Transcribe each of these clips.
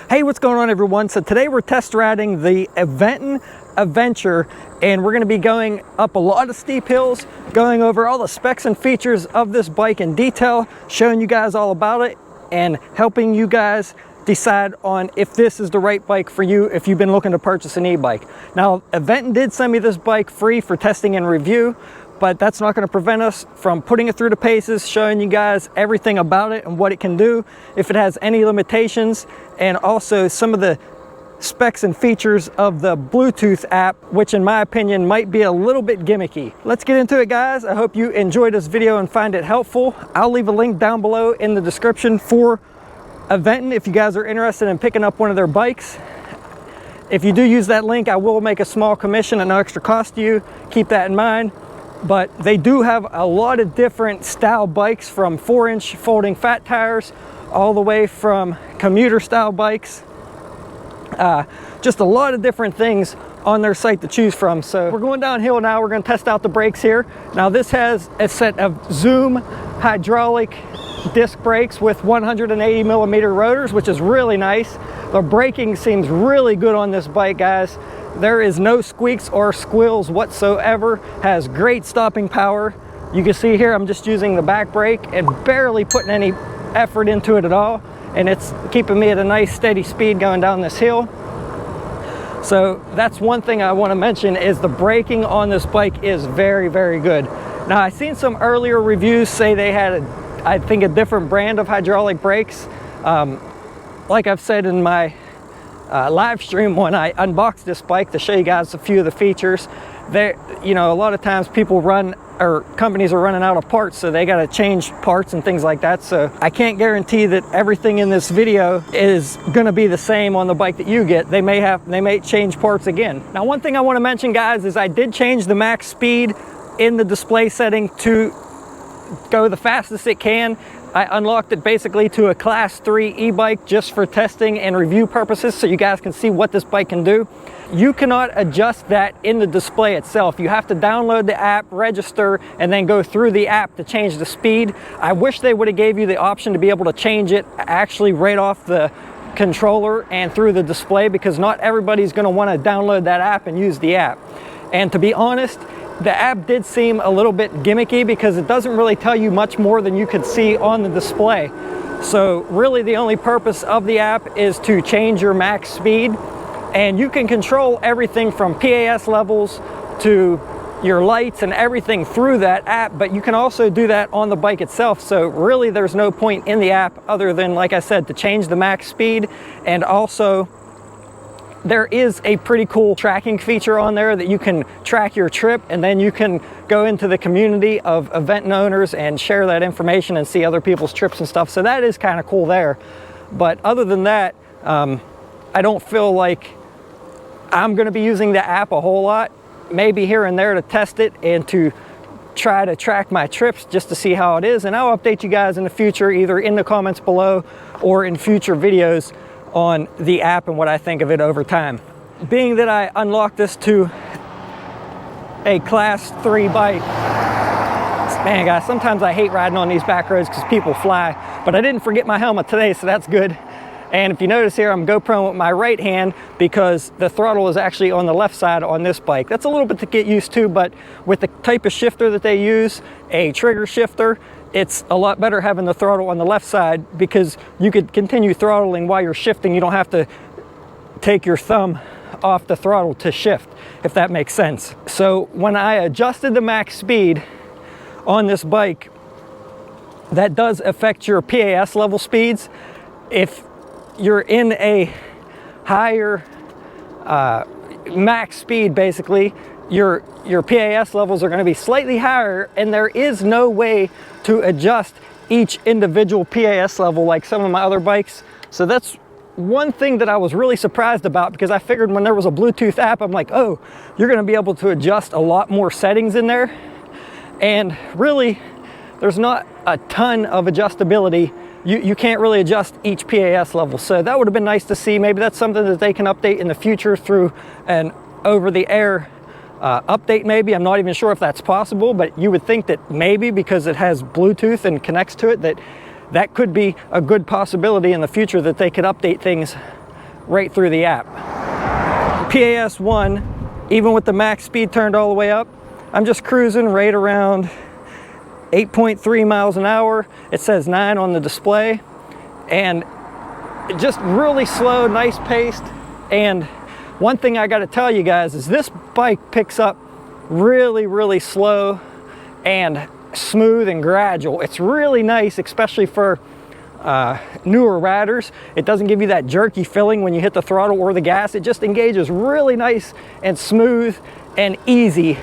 Hey, what's going on everyone? So today we're test riding the Aventon Aventure, and we're going to be going up a lot of steep hills, going over all the specs and features of this bike in detail, showing you guys all about it, and helping you guys decide on if this is the right bike for you if you've been looking to purchase an e-bike. Now, Aventon did send me this bike free for testing and review, but that's not going to prevent us from putting it through the paces, showing you guys everything about it and what it can do, if it has any limitations, and also some of the specs and features of the Bluetooth app, which in my opinion might be a little bit gimmicky. Let's get into it, guys. I hope you enjoyed this video and find it helpful. I'll leave a link down below in the description for Aventon if you guys are interested in picking up one of their bikes. If you do use that link, I will make a small commission at no extra cost to you. Keep that in mind. But they do have a lot of different style bikes, from 4-inch folding fat tires all the way from commuter style bikes. Just a lot of different things on their site to choose from. So we're going downhill now. We're going to test out the brakes here. Now this has a set of Zoom hydraulic disc brakes with 180 millimeter rotors, which is really nice. The braking seems really good on this bike, guys. There is no squeaks or squeals whatsoever. Has great stopping power. You can see here I'm just using the back brake and barely putting any effort into it at all, and it's keeping me at a nice steady speed going down this hill. So that's one thing I want to mention, is the braking on this bike is very, very good. Now, I've seen some earlier reviews say they had I think a different brand of hydraulic brakes. Like I've said in my live stream when I unboxed this bike to show you guys a few of the features, there, you know, a lot of times people run, or companies are running out of parts, so they got to change parts and things like that. So I can't guarantee that everything in this video is going to be the same on the bike that you get. They may change parts again. Now, one thing I want to mention, guys, is I did change the max speed in the display setting to go the fastest it can. I unlocked it basically to a class 3 e-bike just for testing and review purposes, so you guys can see what this bike can do. You cannot adjust that in the display itself. You have to download the app, register, and then go through the app to change the speed. I wish they would have gave you the option to be able to change it actually right off the controller and through the display, because not everybody's going to want to download that app and use the app. And to be honest, the app did seem a little bit gimmicky because it doesn't really tell you much more than you could see on the display. So really the only purpose of the app is to change your max speed, and you can control everything from PAS levels to your lights and everything through that app, but you can also do that on the bike itself. So really there's no point in the app other than, like I said, to change the max speed. And also there is a pretty cool tracking feature on there that you can track your trip, and then you can go into the community of Aventon owners and share that information and see other people's trips and stuff. So that is kind of cool there. But other than that, I don't feel like I'm going to be using the app a whole lot. Maybe here and there to test it and to try to track my trips just to see how it is. And I'll update you guys in the future, either in the comments below or in future videos, on the app and what I think of it over time. Being that I unlocked this to a class 3 bike, man, guys, sometimes I hate riding on these back roads because people fly, but I didn't forget my helmet today, so that's good. And if you notice here, I'm GoProing with my right hand because the throttle is actually on the left side on this bike. That's a little bit to get used to, but with the type of shifter that they use, a trigger shifter, it's a lot better having the throttle on the left side, because you could continue throttling while you're shifting. You don't have to take your thumb off the throttle to shift, if that makes sense. So when I adjusted the max speed on this bike, that does affect your PAS level speeds. If you're in a higher max speed, basically, your PAS levels are going to be slightly higher, and there is no way to adjust each individual PAS level like some of my other bikes. So that's one thing that I was really surprised about, because I figured when there was a Bluetooth app, I'm like, oh, you're going to be able to adjust a lot more settings in there. And really, there's not a ton of adjustability. You can't really adjust each PAS level. So that would have been nice to see. Maybe that's something that they can update in the future through an over-the-air update maybe. I'm not even sure if that's possible, but you would think that maybe because it has Bluetooth and connects to it, that could be a good possibility in the future, that they could update things right through the app. PAS 1, even with the max speed turned all the way up, I'm just cruising right around 8.3 miles an hour. It says 9 on the display, and just really slow, nice paced. And one thing I got to tell you guys is this bike picks up really slow and smooth and gradual. It's really nice, especially for newer riders. It doesn't give you that jerky feeling when you hit the throttle or the gas. It just engages really nice and smooth and easy,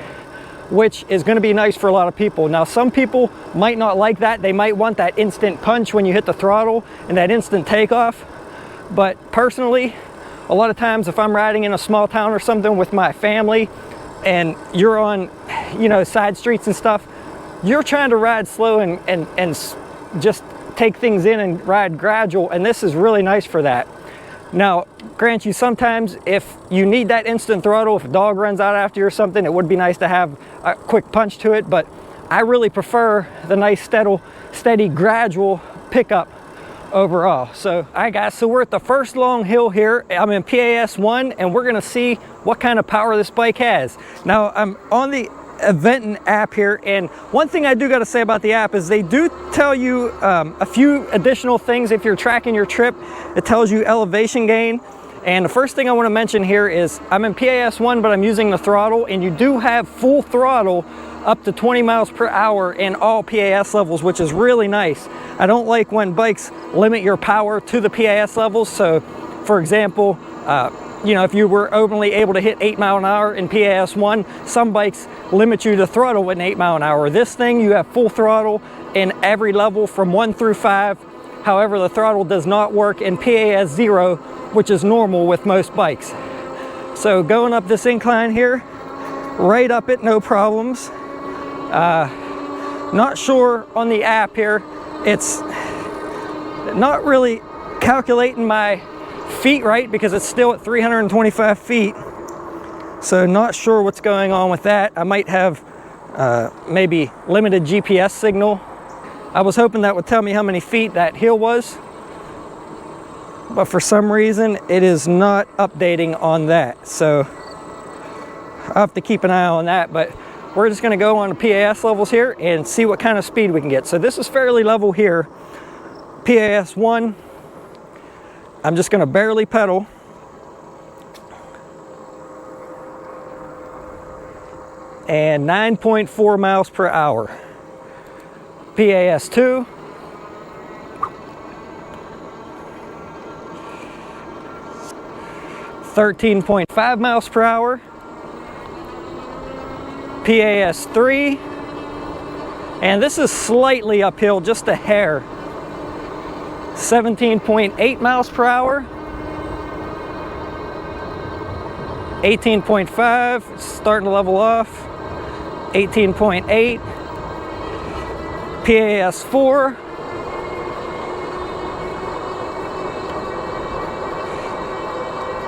which is going to be nice for a lot of people. Now, some people might not like that. They might want that instant punch when you hit the throttle and that instant takeoff. But personally, a lot of times if I'm riding in a small town or something with my family and you're on, you know, side streets and stuff, you're trying to ride slow and just take things in and ride gradual, and this is really nice for that. Now, grant you, sometimes if you need that instant throttle, if a dog runs out after you or something, it would be nice to have a quick punch to it, but I really prefer the nice steady gradual pickup overall. So, all right guys, so we're at the first long hill here. I'm in PAS 1, and we're gonna see what kind of power this bike has. Now, I'm on the Aventon app here, and one thing I do got to say about the app is they do tell you a few additional things. If you're tracking your trip, it tells you elevation gain. And the first thing I want to mention here is I'm in PAS 1, but I'm using the throttle, and you do have full throttle up to 20 miles per hour in all PAS levels, which is really nice. I don't like when bikes limit your power to the PAS levels. So for example, you know, if you were only able to hit 8 mile an hour in PAS 1, some bikes limit you to throttle with an 8 mile an hour. This thing, you have full throttle in every level from 1 through 5. However, the throttle does not work in PAS 0, which is normal with most bikes. So going up this incline here, right up it, no problems. Not sure on the app here, it's not really calculating my feet right because it's still at 325 feet. So not sure what's going on with that. I might have maybe limited GPS signal. I was hoping that would tell me how many feet that hill was, but for some reason it is not updating on that. So I'll have to keep an eye on that, but we're just gonna go on the PAS levels here and see what kind of speed we can get. So this is fairly level here. PAS 1, I'm just gonna barely pedal. And 9.4 miles per hour. PAS 2. $13.5 miles per hour. PAS 3. And this is slightly uphill, just a hair. 17.8 miles per hour. 18.5, starting to level off. 18.8. PAS 4.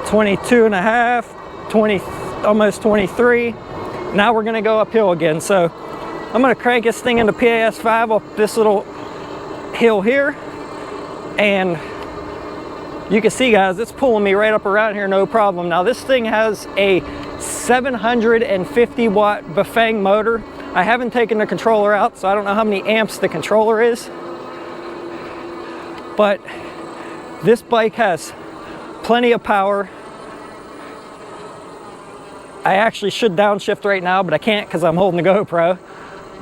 22.5, 20, almost 23. Now we're gonna go uphill again. So I'm gonna crank this thing into PAS 5 up this little hill here. And you can see, guys, it's pulling me right up around here, no problem. Now this thing has a 750 watt Bafang motor. I haven't taken the controller out, so I don't know how many amps the controller is. But this bike has plenty of power. I actually should downshift right now, but I can't because I'm holding the GoPro.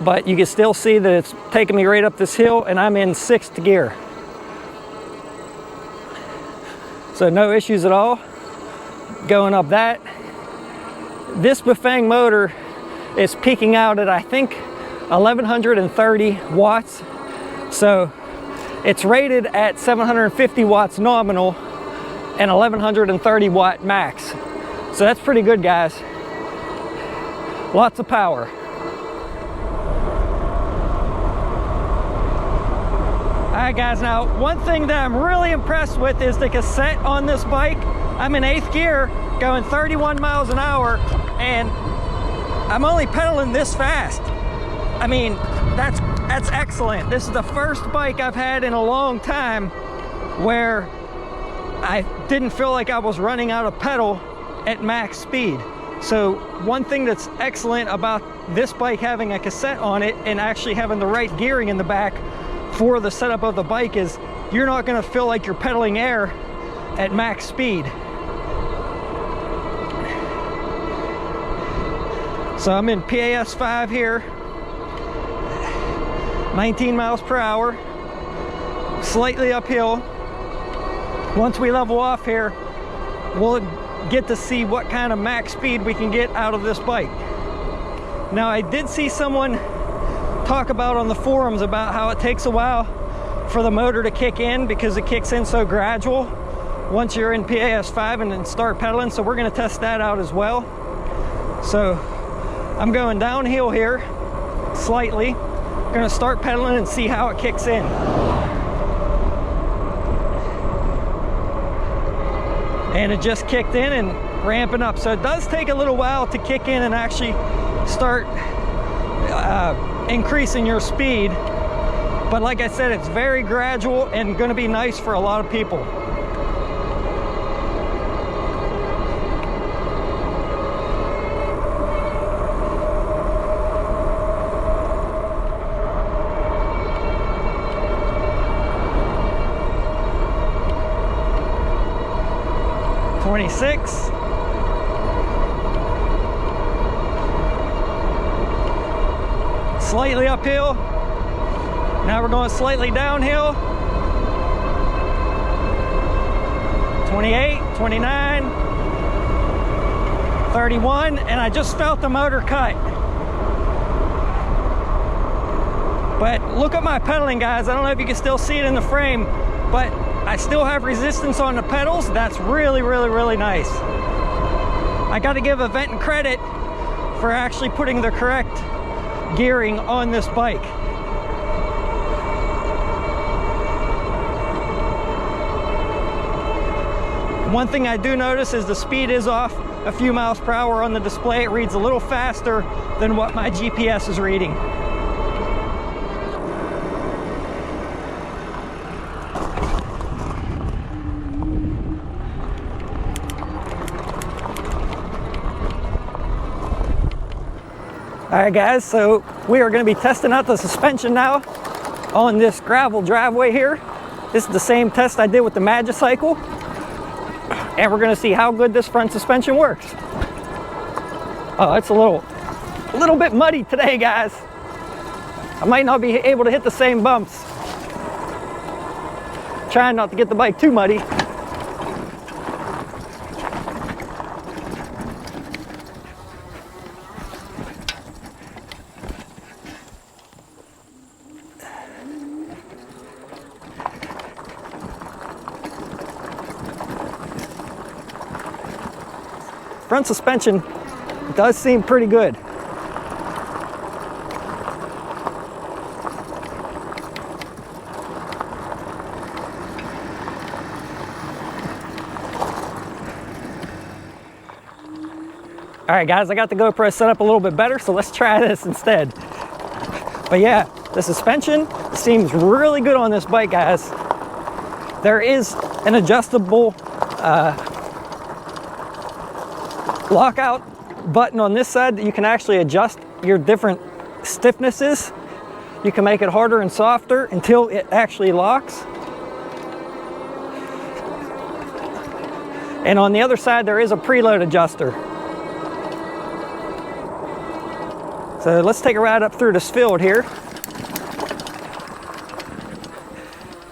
But you can still see that it's taking me right up this hill, and I'm in 6th gear. So no issues at all going up that. This Bafang motor is peaking out at, I think, 1130 watts. So it's rated at 750 watts nominal and 1130 watt max. So that's pretty good, guys. Lots of power. Alright guys, now one thing that I'm really impressed with is the cassette on this bike. I'm in 8th gear, going 31 miles an hour, and I'm only pedaling this fast. I mean, that's excellent. This is the first bike I've had in a long time where I didn't feel like I was running out of pedal at max speed. So one thing that's excellent about this bike having a cassette on it and actually having the right gearing in the back for the setup of the bike is you're not going to feel like you're pedaling air at max speed. So I'm in PAS 5 here, 19 miles per hour, slightly uphill. Once we level off here, we'll get to see what kind of max speed we can get out of this bike. Now, I did see someone talk about on the forums about how it takes a while for the motor to kick in because it kicks in so gradual once you're in PAS 5 and then start pedaling. So we're going to test that out as well. So I'm going downhill here slightly. Going to start pedaling and see how it kicks in. And it just kicked in and ramping up. So it does take a little while to kick in and actually start increasing your speed. But like I said, it's very gradual and going to be nice for a lot of people. Slightly uphill. Now we're going slightly downhill. 28, 29, 31, and I just felt the motor cut. But look at my pedaling, guys. I don't know if you can still see it in the frame, but I still have resistance on the pedals. That's really, really, really nice. I got to give Aventon credit for actually putting the correct gearing on this bike. One thing I do notice is the speed is off a few miles per hour on the display. It reads a little faster than what my GPS is reading. All right, guys, so we are going to be testing out the suspension now on this gravel driveway here. This is the same test I did with the Magicycle, and we're going to see how good this front suspension works. Oh, it's a little bit muddy today, guys. I might not be able to hit the same bumps. Trying not to get the bike too muddy. Front suspension does seem pretty good. All right, guys, I got the GoPro set up a little bit better, so let's try this instead. But yeah, the suspension seems really good on this bike, guys. There is an adjustable lockout button on this side that you can actually adjust your different stiffnesses. You can make it harder and softer until it actually locks. And on the other side, there is a preload adjuster. So let's take a ride up through this field here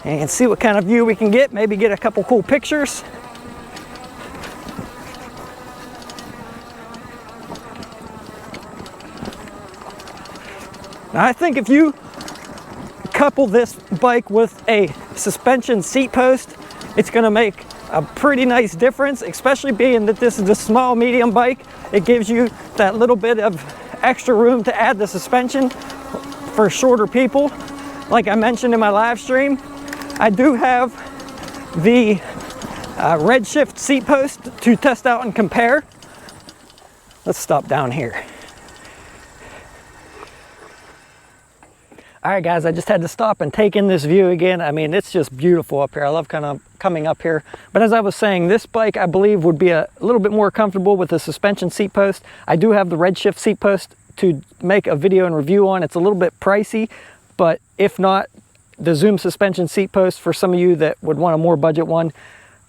and see what kind of view we can get. Maybe get a couple cool pictures. Now, I think if you couple this bike with a suspension seat post, it's going to make a pretty nice difference, especially being that this is a small medium bike. It gives you that little bit of extra room to add the suspension for shorter people. Like I mentioned in my live stream, I do have the Redshift seat post to test out and compare. Let's stop down here. All right, guys, I just had to stop and take in this view again. I mean, it's just beautiful up here. I love kind of coming up here. But as I was saying, this bike, I believe, would be a little bit more comfortable with the suspension seat post. I do have the Redshift seat post to make a video and review on. It's a little bit pricey, but if not, the Zoom suspension seat post for some of you that would want a more budget one.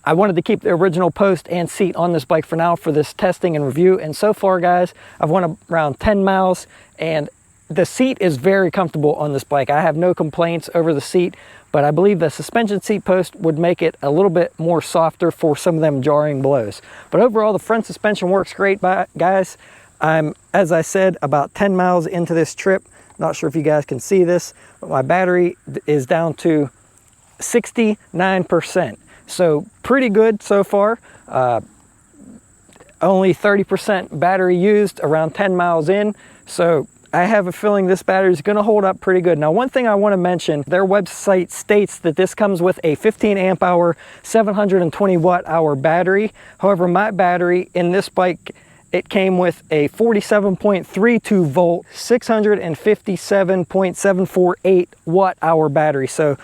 I wanted to keep the original post and seat on this bike for now for this testing and review. And so far, guys, I've went around 10 miles, and the seat is very comfortable on this bike. I have no complaints over the seat, but I believe the suspension seat post would make it a little bit more softer for some of them jarring blows. But overall, the front suspension works great, guys. I'm, as I said, about 10 miles into this trip. Not sure if you guys can see this, but my battery is down to 69%. So pretty good so far. Only 30% battery used, around 10 miles in. So I have a feeling this battery is going to hold up pretty good. Now, one thing I want to mention, their website states that this comes with a 15 amp hour, 720 watt hour battery. However, my battery in this bike, it came with a 47.32 volt, 657.748 watt hour battery. So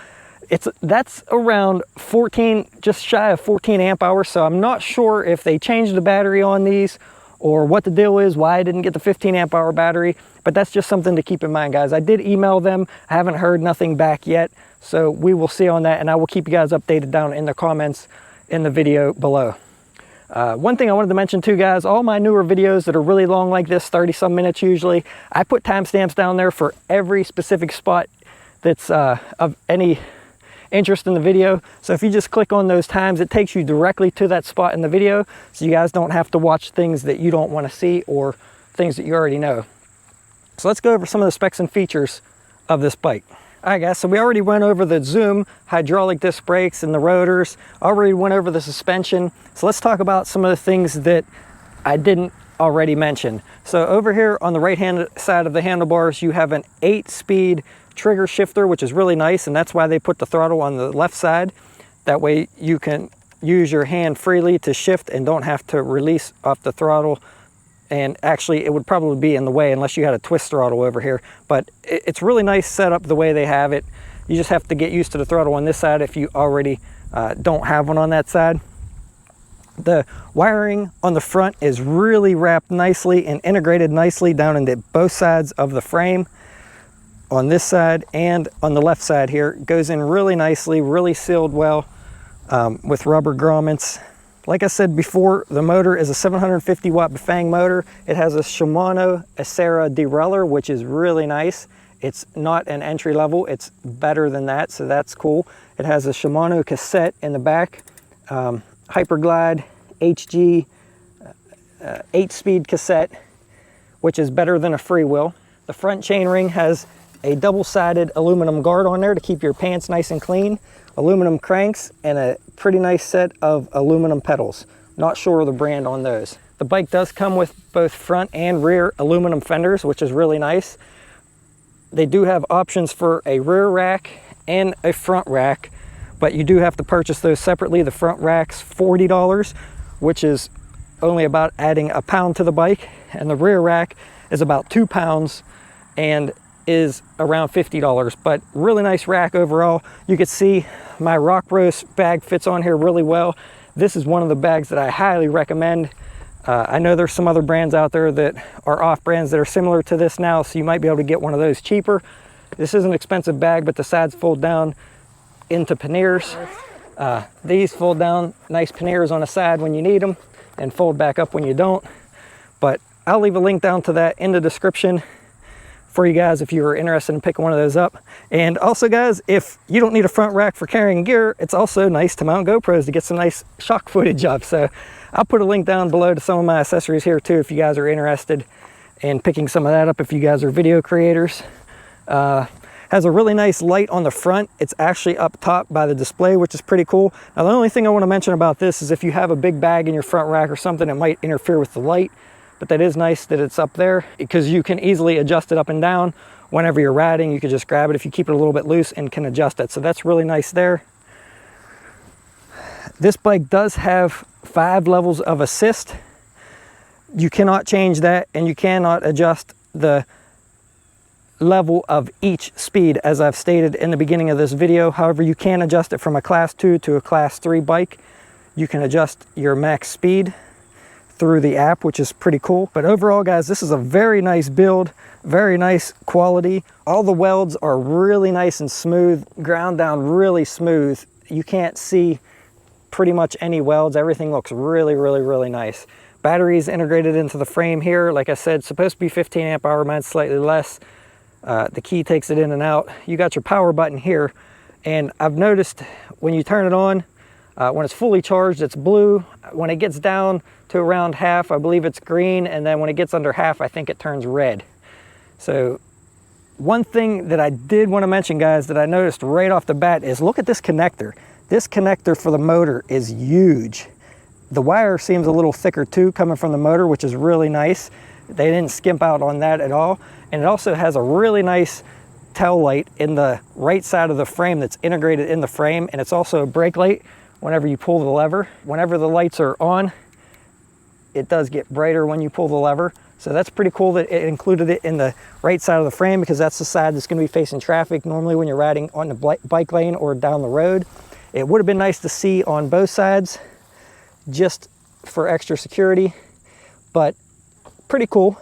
that's around 14, just shy of 14 amp hours. So I'm not sure if they changed the battery on these or what the deal is, why I didn't get the 15 amp hour battery, but that's just something to keep in mind, guys. I did email them. I haven't heard nothing back yet, so we will see on that, and I will keep you guys updated down in the comments in the video below. One thing I wanted to mention too, guys, all my newer videos that are really long like this, 30 some minutes usually, I put timestamps down there for every specific spot that's of any interest in the video. So if you just click on those times, it takes you directly to that spot in the video, so you guys don't have to watch things that you don't want to see or things that you already know. So let's go over some of the specs and features of this bike. All right, guys, so we already went over the Zoom hydraulic disc brakes and the rotors, already went over the suspension. So let's talk about some of the things that I didn't already mention. So over here on the right hand side of the handlebars, you have an 8-speed trigger shifter, which is really nice, and that's why they put the throttle on the left side. That way you can use your hand freely to shift and don't have to release off the throttle. And actually it would probably be in the way unless you had a twist throttle over here, but it's really nice setup the way they have it. You just have to get used to the throttle on this side if you already don't have one on that side. The wiring on the front is really wrapped nicely and integrated nicely down into both sides of the frame. On this side and on the left side here, it goes in really nicely, really sealed well with rubber grommets. Like I said before, the motor is a 750 watt Bafang motor. It has a Shimano Acera derailleur, which is really nice. It's not an entry level, it's better than that, so that's cool. It has a Shimano cassette in the back, Hyperglide HG 8-speed cassette, which is better than a freewheel. The front chainring has a double-sided aluminum guard on there to keep your pants nice and clean, aluminum cranks, and a pretty nice set of aluminum pedals. Not sure of the brand on those. The bike does come with both front and rear aluminum fenders, which is really nice. They do have options for a rear rack and a front rack, but you do have to purchase those separately. The front rack's $40, which is only about adding a pound to the bike, and the rear rack is about 2 pounds and is around $50, but really nice rack overall. You can see my Rock Rose bag fits on here really well. This is one of the bags that I highly recommend. I know there's some other brands out there that are off brands that are similar to this now, so you might be able to get one of those cheaper. This is an expensive bag, but the sides fold down into panniers. These fold down, nice panniers on the side when you need them, and fold back up when you don't. But I'll leave a link down to that in the description for you guys if you are interested in picking one of those up. And also, guys, if you don't need a front rack for carrying gear, it's also nice to mount GoPros to get some nice shock footage up. So I'll put a link down below to some of my accessories here too if you guys are interested in picking some of that up if you guys are video creators. Has a really nice light on the front. It's actually up top by the display, which is pretty cool. Now, the only thing I want to mention about this is if you have a big bag in your front rack or something, it might interfere with the light. But that is nice that it's up there because you can easily adjust it up and down. Whenever you're riding, you can just grab it if you keep it a little bit loose and can adjust it. So that's really nice there. This bike does have 5 levels of assist. You cannot change that, and you cannot adjust the level of each speed, as I've stated in the beginning of this video. However, you can adjust it from a class 2 to a class 3 bike. You can adjust your max speed through the app, which is pretty cool. But overall, guys, this is a very nice build, very nice quality. All the welds are really nice and smooth, ground down really smooth. You can't see pretty much any welds. Everything looks really, really, really nice. Batteries integrated into the frame here. Like I said, supposed to be 15 amp hour, mine's slightly less. The key takes it in and out. You got your power button here, and I've noticed when you turn it on, when it's fully charged, it's blue. When it gets down to around half, I believe it's green, and then when it gets under half, I think it turns red. So one thing that I did want to mention, guys, that I noticed right off the bat is look at this connector. This connector for the motor is huge. The wire seems a little thicker too, coming from the motor, which is really nice. They didn't skimp out on that at all. And it also has a really nice tail light in the right side of the frame that's integrated in the frame. And it's also a brake light whenever you pull the lever. Whenever the lights are on, it does get brighter when you pull the lever. So that's pretty cool that it included it in the right side of the frame, because that's the side that's going to be facing traffic normally when you're riding on the bike lane or down the road. It would have been nice to see on both sides, just for extra security, but pretty cool.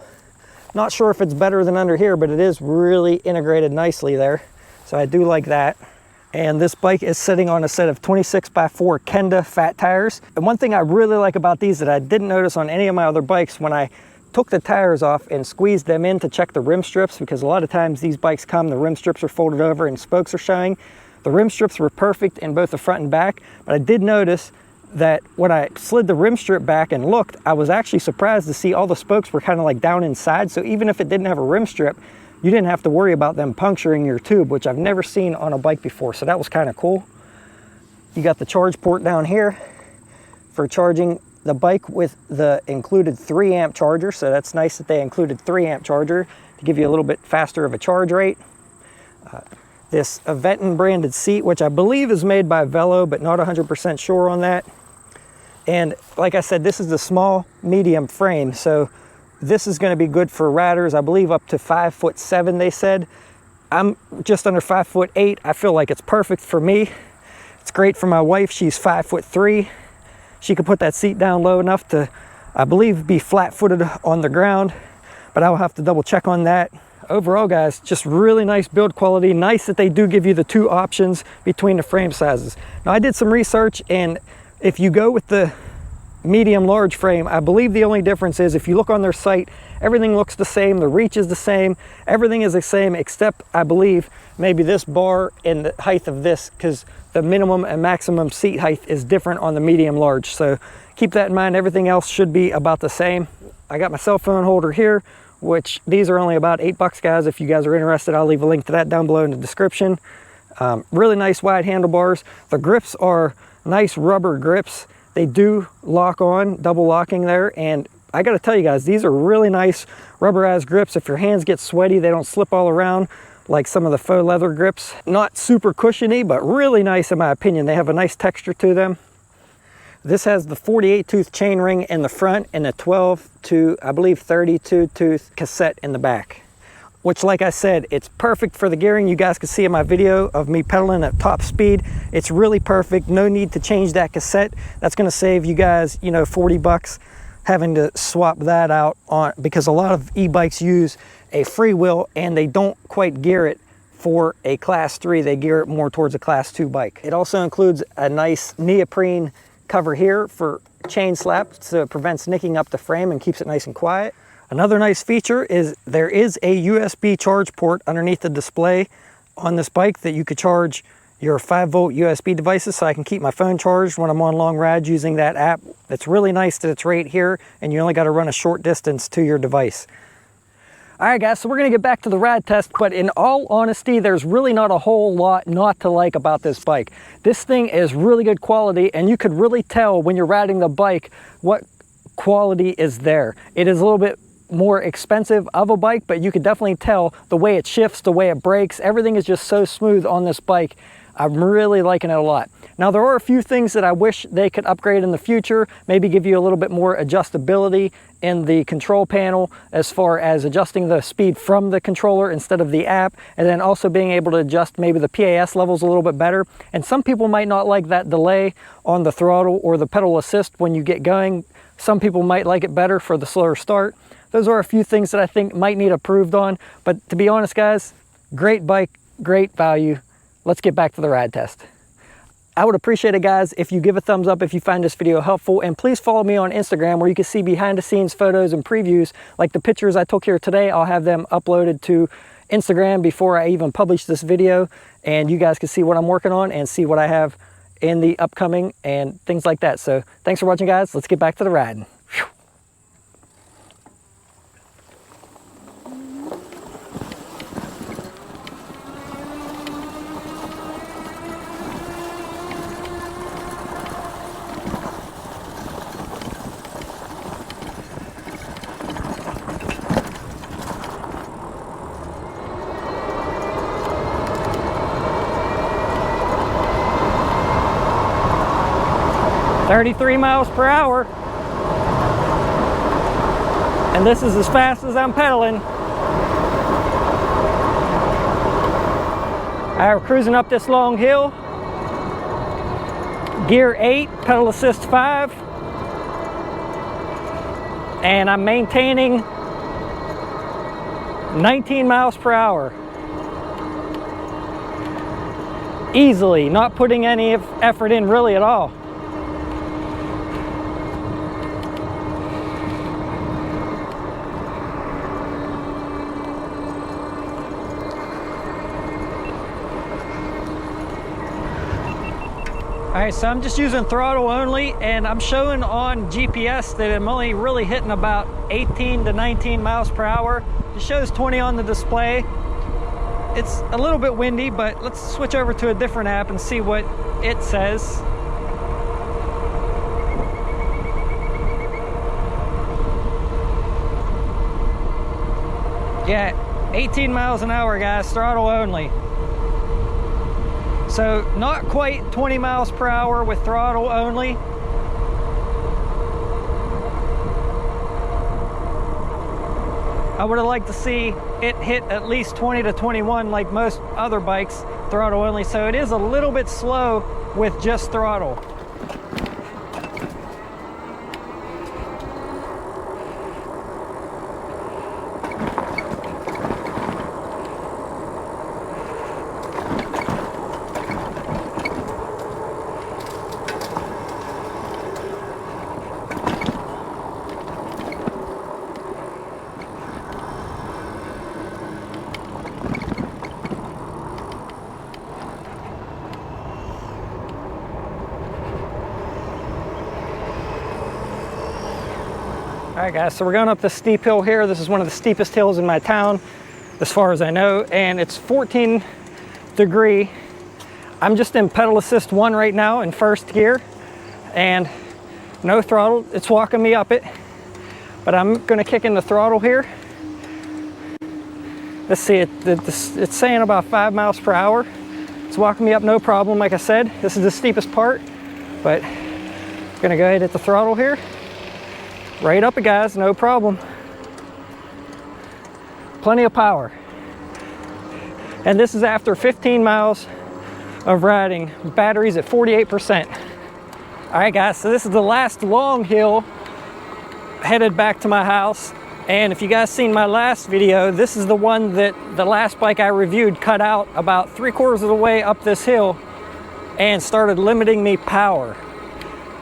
Not sure if it's better than under here, but it is really integrated nicely there. So I do like that. And this bike is sitting on a set of 26x4 Kenda fat tires. And one thing I really like about these that I didn't notice on any of my other bikes, when I took the tires off and squeezed them in to check the rim strips, because a lot of times these bikes come, the rim strips are folded over and spokes are showing. The rim strips were perfect in both the front and back, but I did notice that when I slid the rim strip back and looked, I was actually surprised to see all the spokes were kind of like down inside. So even if it didn't have a rim strip, you didn't have to worry about them puncturing your tube, which I've never seen on a bike before. So that was kind of cool. You got the charge port down here for charging the bike with the included 3 amp charger. So that's nice that they included 3 amp charger to give you a little bit faster of a charge rate. This Aventon branded seat, which I believe is made by Velo, but not 100% sure on that. And like I said, this is the small medium frame, so this is going to be good for riders, I believe up to 5'7", they said. I'm just under 5'8". I feel like it's perfect for me. It's great for my wife. She's 5'3". She could put that seat down low enough to, I believe, be flat-footed on the ground, but I'll have to double check on that. Overall, guys, just really nice build quality. Nice that they do give you the 2 options between the frame sizes. Now, I did some research, and if you go with the medium large frame, I believe the only difference is if you look on their site, everything looks the same, the reach is the same, everything is the same, except I believe maybe this bar and the height of this, because the minimum and maximum seat height is different on the medium large. So keep that in mind. Everything else should be about the same. I got my cell phone holder here, which these are only about $8, guys. If you guys are interested, I'll leave a link to that down below in the description. Really nice wide handlebars. The grips are nice rubber grips. They do lock on, double locking there, and I gotta tell you guys, these are really nice rubberized grips. If your hands get sweaty, they don't slip all around like some of the faux leather grips. Not super cushiony, but really nice in my opinion. They have a nice texture to them. This has the 48 tooth chain ring in the front and a 12 to, I believe, 32 tooth cassette in the back, which, like I said, it's perfect for the gearing. You guys can see in my video of me pedaling at top speed. It's really perfect. No need to change that cassette. That's going to save you guys, you know, $40 having to swap that out on, because a lot of e-bikes use a freewheel and they don't quite gear it for a class 3. They gear it more towards a class 2 bike. It also includes a nice neoprene cover here for chain slap, so it prevents nicking up the frame and keeps it nice and quiet. Another nice feature is there is a USB charge port underneath the display on this bike that you could charge your 5-volt USB devices, so I can keep my phone charged when I'm on long rides using that app. It's really nice that it's right here and you only got to run a short distance to your device. All right, guys, so we're gonna get back to the ride test, but in all honesty, there's really not a whole lot not to like about this bike. This thing is really good quality, and you could really tell when you're riding the bike what quality is there. It is a little bit more expensive of a bike, but you could definitely tell the way it shifts, the way it brakes. Everything is just so smooth on this bike. I'm really liking it a lot. Now there are a few things that I wish they could upgrade in the future, maybe give you a little bit more adjustability in the control panel as far as adjusting the speed from the controller instead of the app, and then also being able to adjust maybe the PAS levels a little bit better. And some people might not like that delay on the throttle or the pedal assist when you get going. Some people might like it better for the slower start. Those are a few things that I think might need improved on, but to be honest guys, great bike, great value. Let's get back to the ride test. I would appreciate it guys if you give a thumbs up if you find this video helpful, and please follow me on Instagram where you can see behind the scenes photos and previews like the pictures I took here today. I'll have them uploaded to Instagram before I even publish this video, and you guys can see what I'm working on and see what I have in the upcoming and things like that. So thanks for watching guys. Let's get back to the riding. 33 miles per hour. And this is as fast as I'm pedaling. I'm cruising up this long hill. Gear 8, pedal assist 5. And I'm maintaining 19 miles per hour. Easily, not putting any effort in really at all. Alright, so I'm just using throttle only, and I'm showing on GPS that I'm only really hitting about 18 to 19 miles per hour. It shows 20 on the display. It's a little bit windy, but let's switch over to a different app and see what it says. Yeah, 18 miles an hour, guys, throttle only. So not quite 20 miles per hour with throttle only. I would have liked to see it hit at least 20 to 21 like most other bikes, throttle only. So it is a little bit slow with just throttle. All right guys, so we're going up this steep hill here. This is one of the steepest hills in my town, as far as I know, and it's 14 degree. I'm just in pedal assist 1 right now in first gear, and no throttle. It's walking me up it, but I'm gonna kick in the throttle here. Let's see, it's saying about 5 miles per hour. It's walking me up no problem, like I said. This is the steepest part, but I'm gonna go ahead and hit the throttle here. Right up it, guys, no problem. Plenty of power. And this is after 15 miles of riding. Battery's at 48%. All right, guys, so this is the last long hill headed back to my house. And if you guys seen my last video, this is the one that the last bike I reviewed cut out about 3/4 of the way up this hill and started limiting me power.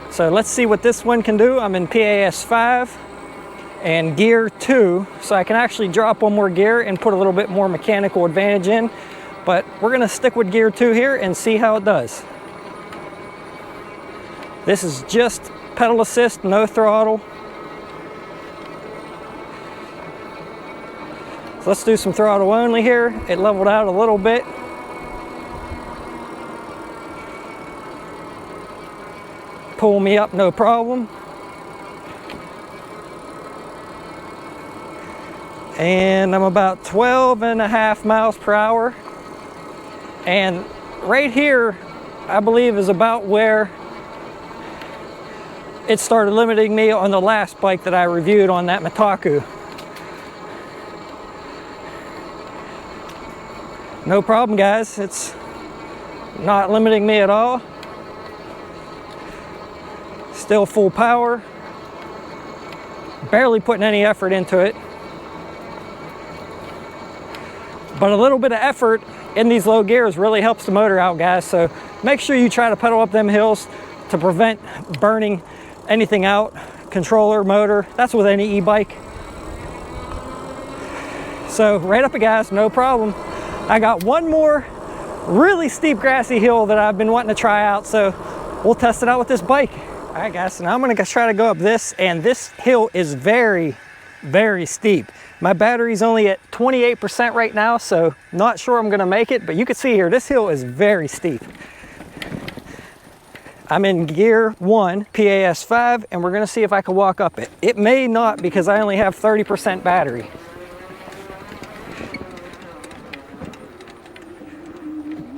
So let's see what this one can do. I'm in PAS 5 and gear 2, so I can actually drop one more gear and put a little bit more mechanical advantage in. But we're gonna stick with gear 2 here and see how it does. This is just pedal assist, no throttle. So let's do some throttle only here. It leveled out a little bit. Pull me up no problem. And I'm about 12.5 miles per hour. And right here, I believe, is about where it started limiting me on the last bike that I reviewed on that Mitaku. No problem, guys. It's not limiting me at all. Still full power. Barely putting any effort into it. But a little bit of effort in these low gears really helps the motor out, guys. So make sure you try to pedal up them hills to prevent burning anything out. Controller, motor, that's with any e-bike. So right up it, guys, no problem. I got one more really steep grassy hill that I've been wanting to try out, so we'll test it out with this bike. All right, guys, so now I'm gonna try to go up this, and this hill is very, very steep. My battery's only at 28% right now, so not sure I'm gonna make it, but you can see here, this hill is very steep. I'm in gear 1, PAS 5, and we're gonna see if I can walk up it. It may not, because I only have 30% battery.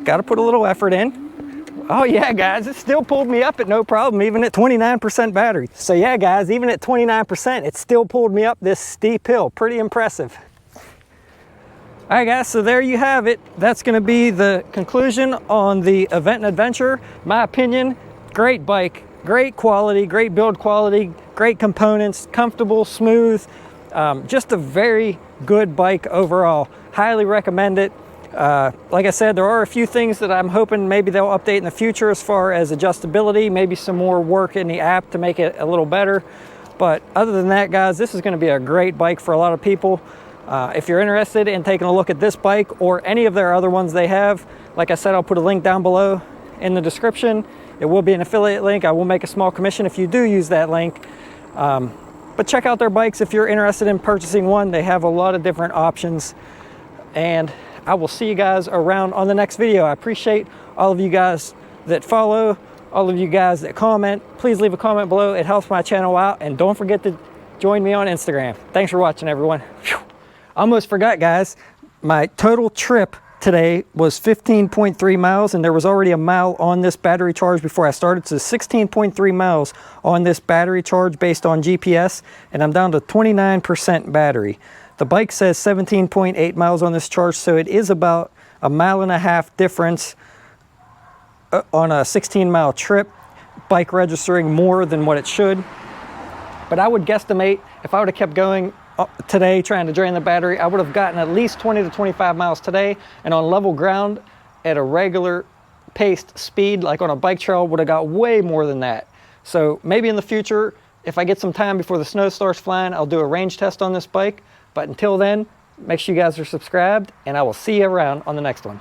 Got to put a little effort in. Oh yeah, guys, it still pulled me up at no problem, even at 29% battery. So yeah, guys, even at 29%, it still pulled me up this steep hill. Pretty impressive. All right, guys, so there you have it. That's going to be the conclusion on the Aventon Adventure. My opinion, great bike, great quality, great build quality, great components, comfortable, smooth, just a very good bike overall. Highly recommend it. Like I said, there are a few things that I'm hoping maybe they'll update in the future as far as adjustability, maybe some more work in the app to make it a little better. But other than that, guys, this is going to be a great bike for a lot of people. If you're interested in taking a look at this bike or any of their other ones they have, like I said, I'll put a link down below in the description. It will be an affiliate link. I will make a small commission if you do use that link. But check out their bikes if you're interested in purchasing one. They have a lot of different options. And I will see you guys around on the next video. I appreciate all of you guys that follow, all of you guys that comment. Please leave a comment below. It helps my channel out. And don't forget to join me on Instagram. Thanks for watching, everyone. Whew. Almost forgot, guys. My total trip today was 15.3 miles, and there was already a mile on this battery charge before I started. So 16.3 miles on this battery charge based on GPS, and I'm down to 29% battery. The bike says 17.8 miles on this charge, so it is about a mile and a half difference on a 16-mile trip. Bike registering more than what it should. But I would guesstimate if I would have kept going today trying to drain the battery, I would have gotten at least 20 to 25 miles today, and on level ground at a regular paced speed, like on a bike trail, would have got way more than that. So maybe in the future, if I get some time before the snow starts flying, I'll do a range test on this bike. But until then, make sure you guys are subscribed, and I will see you around on the next one.